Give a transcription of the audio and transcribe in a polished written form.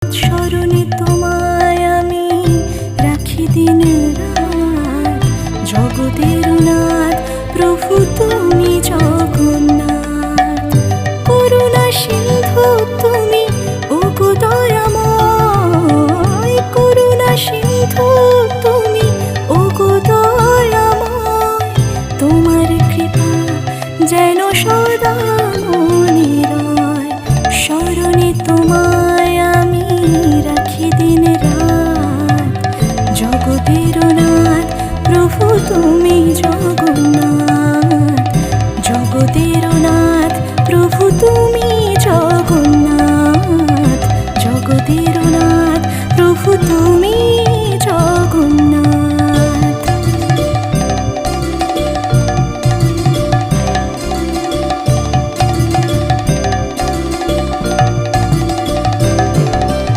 স্মরণে তোমায় আমি রাখি দিন রাত, জগতের নাথ প্রভু তুমি জগন্নাথ। করুণা সিন্ধু তুমি ওগো দয়াময়, করুণা সিন্ধু তুমি ওগো দয়াময়। তোমার কৃপা যেন সদা মনে রয়, স্মরণে তোমায় আমি রাখি দিন রাত, জগতের নাথ প্রভু তুমি জগন্নাথ। জগতের নাথ প্রভু তুমি জগন্নাথ, জগতের নাথ প্রভু তুমি